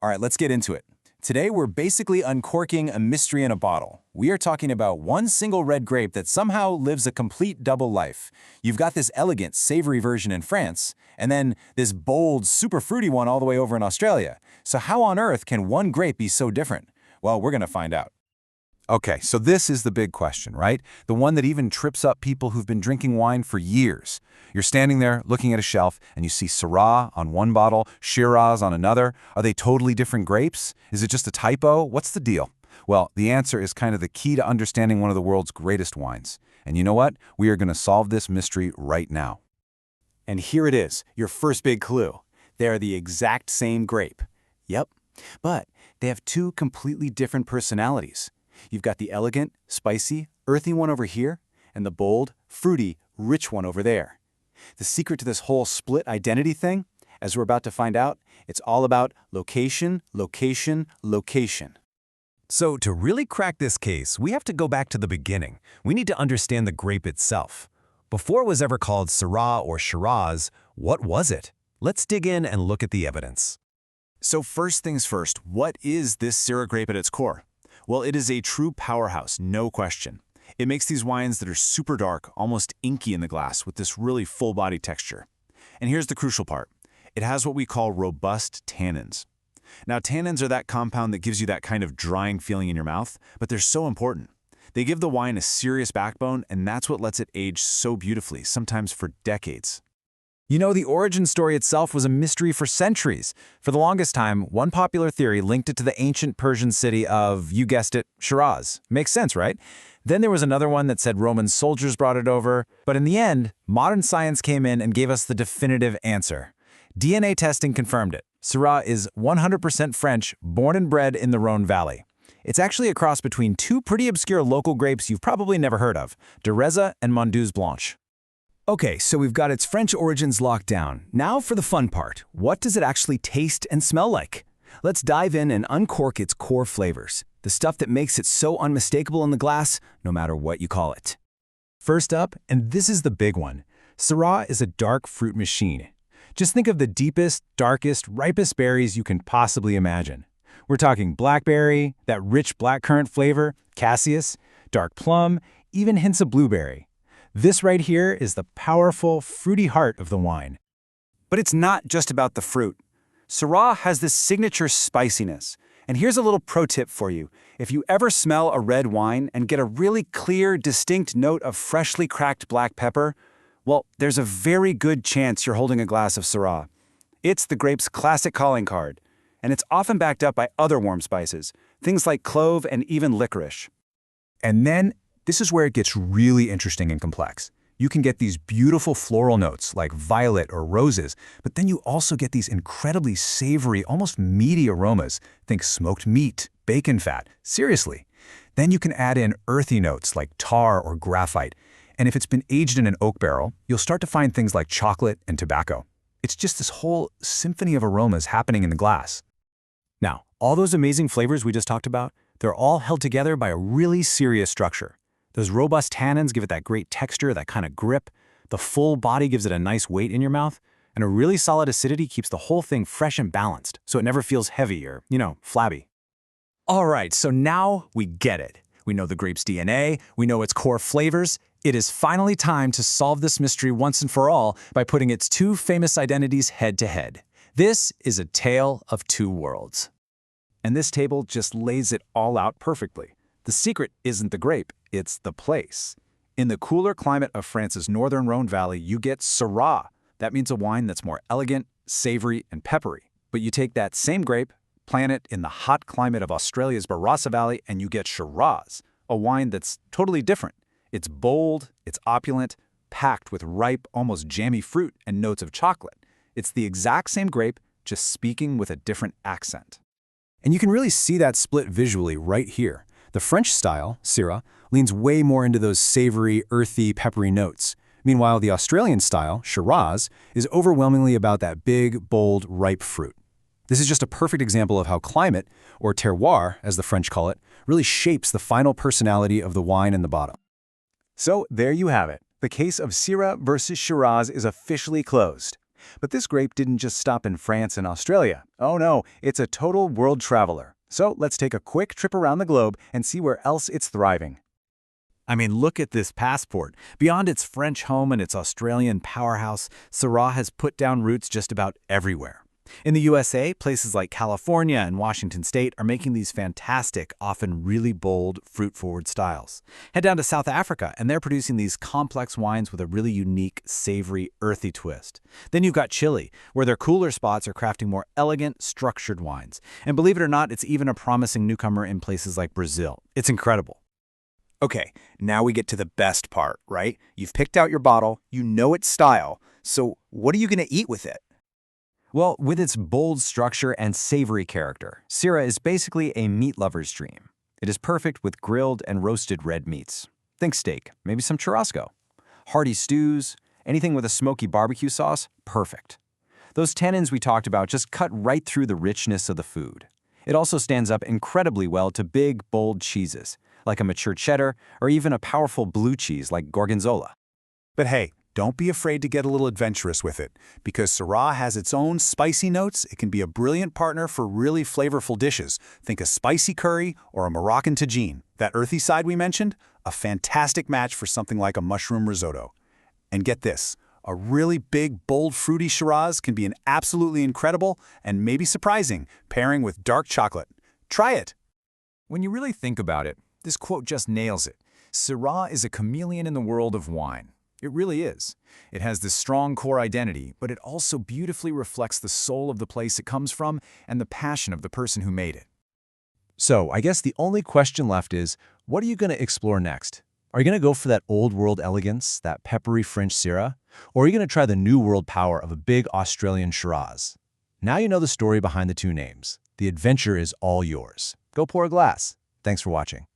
All right, let's get into it. Today, we're basically uncorking a mystery in a bottle. We are talking about one single red grape that somehow lives a complete double life. You've got this elegant, savory version in France, and then this bold, super fruity one all the way over in Australia. So how on earth can one grape be so different? Well, we're going to find out. Okay, so this is the big question, right? The one that even trips up people who've been drinking wine for years. You're standing there looking at a shelf and you see Syrah on one bottle, Shiraz on another. Are they totally different grapes? Is it just a typo? What's the deal? Well, the answer is kind of the key to understanding one of the world's greatest wines. And you know what? We are going to solve this mystery right now. And here it is, your first big clue. They are the exact same grape. Yep, but they have two completely different personalities. You've got the elegant, spicy, earthy one over here, and the bold, fruity, rich one over there. The secret to this whole split identity thing, as we're about to find out, it's all about location, location, location. So to really crack this case, we have to go back to the beginning. We need to understand the grape itself. Before it was ever called Syrah or Shiraz, what was it? Let's dig in and look at the evidence. So first things first, what is this Syrah grape at its core? Well, it is a true powerhouse, no question. It makes these wines that are super dark, almost inky in the glass, with this really full body texture. And here's the crucial part. It has what we call robust tannins. Now, tannins are that compound that gives you that kind of drying feeling in your mouth, but they're so important. They give the wine a serious backbone, and that's what lets it age so beautifully, sometimes for decades. You know, the origin story itself was a mystery for centuries. For the longest time, one popular theory linked it to the ancient Persian city of, you guessed it, Shiraz. Makes sense, right? Then there was another one that said Roman soldiers brought it over. But in the end, modern science came in and gave us the definitive answer. DNA testing confirmed it. Syrah is 100% French, born and bred in the Rhône Valley. It's actually a cross between two pretty obscure local grapes you've probably never heard of, de Reza and Mondeuse Blanche. Okay, so we've got its French origins locked down. Now for the fun part. What does it actually taste and smell like? Let's dive in and uncork its core flavors, the stuff that makes it so unmistakable in the glass, no matter what you call it. First up, and this is the big one, Syrah is a dark fruit machine. Just think of the deepest, darkest, ripest berries you can possibly imagine. We're talking blackberry, that rich blackcurrant flavor, cassis, dark plum, even hints of blueberry. This right here is the powerful, fruity heart of the wine. But it's not just about the fruit. Syrah has this signature spiciness. And here's a little pro tip for you. If you ever smell a red wine and get a really clear, distinct note of freshly cracked black pepper, well, there's a very good chance you're holding a glass of Syrah. It's the grape's classic calling card, and it's often backed up by other warm spices, things like clove and even licorice. And then, this is where it gets really interesting and complex. You can get these beautiful floral notes like violet or roses, but then you also get these incredibly savory, almost meaty aromas. Think smoked meat, bacon fat, seriously. Then you can add in earthy notes like tar or graphite. And if it's been aged in an oak barrel, you'll start to find things like chocolate and tobacco. It's just this whole symphony of aromas happening in the glass. Now, all those amazing flavors we just talked about, they're all held together by a really serious structure. Those robust tannins give it that great texture, that kind of grip. The full body gives it a nice weight in your mouth. And a really solid acidity keeps the whole thing fresh and balanced, so it never feels heavy or, flabby. All right, so now we get it. We know the grape's DNA, we know its core flavors. It is finally time to solve this mystery once and for all by putting its two famous identities head to head. This is a tale of two worlds. And this table just lays it all out perfectly. The secret isn't the grape, it's the place. In the cooler climate of France's northern Rhône Valley, you get Syrah. That means a wine that's more elegant, savory, and peppery. But you take that same grape, plant it in the hot climate of Australia's Barossa Valley, and you get Shiraz, a wine that's totally different. It's bold, it's opulent, packed with ripe, almost jammy fruit and notes of chocolate. It's the exact same grape, just speaking with a different accent. And you can really see that split visually right here. The French style, Syrah, leans way more into those savory, earthy, peppery notes. Meanwhile, the Australian style, Shiraz, is overwhelmingly about that big, bold, ripe fruit. This is just a perfect example of how climate, or terroir, as the French call it, really shapes the final personality of the wine in the bottom. So there you have it. The case of Syrah versus Shiraz is officially closed. But this grape didn't just stop in France and Australia. Oh no, it's a total world traveler. So let's take a quick trip around the globe and see where else it's thriving. I mean, look at this passport. Beyond its French home and its Australian powerhouse, Syrah has put down roots just about everywhere. In the USA, places like California and Washington State are making these fantastic, often really bold, fruit-forward styles. Head down to South Africa, and they're producing these complex wines with a really unique, savory, earthy twist. Then you've got Chile, where their cooler spots are crafting more elegant, structured wines. And believe it or not, it's even a promising newcomer in places like Brazil. It's incredible. Okay, now we get to the best part, right? You've picked out your bottle, you know its style, so what are you going to eat with it? Well, with its bold structure and savory character, Syrah is basically a meat lover's dream. It is perfect with grilled and roasted red meats. Think steak, maybe some churrasco. Hearty stews, anything with a smoky barbecue sauce, perfect. Those tannins we talked about just cut right through the richness of the food. It also stands up incredibly well to big, bold cheeses, like a mature cheddar or even a powerful blue cheese like gorgonzola. But hey, don't be afraid to get a little adventurous with it. Because Syrah has its own spicy notes, it can be a brilliant partner for really flavorful dishes. Think a spicy curry or a Moroccan tagine. That earthy side we mentioned, a fantastic match for something like a mushroom risotto. And get this, a really big, bold, fruity Shiraz can be an absolutely incredible and maybe surprising pairing with dark chocolate. Try it! When you really think about it, this quote just nails it. Syrah is a chameleon in the world of wine. It really is. It has this strong core identity, but it also beautifully reflects the soul of the place it comes from and the passion of the person who made it. So, I guess the only question left is, what are you going to explore next? Are you going to go for that old-world elegance, that peppery French Syrah? Or are you going to try the new world power of a big Australian Shiraz? Now you know the story behind the two names. The adventure is all yours. Go pour a glass. Thanks for watching.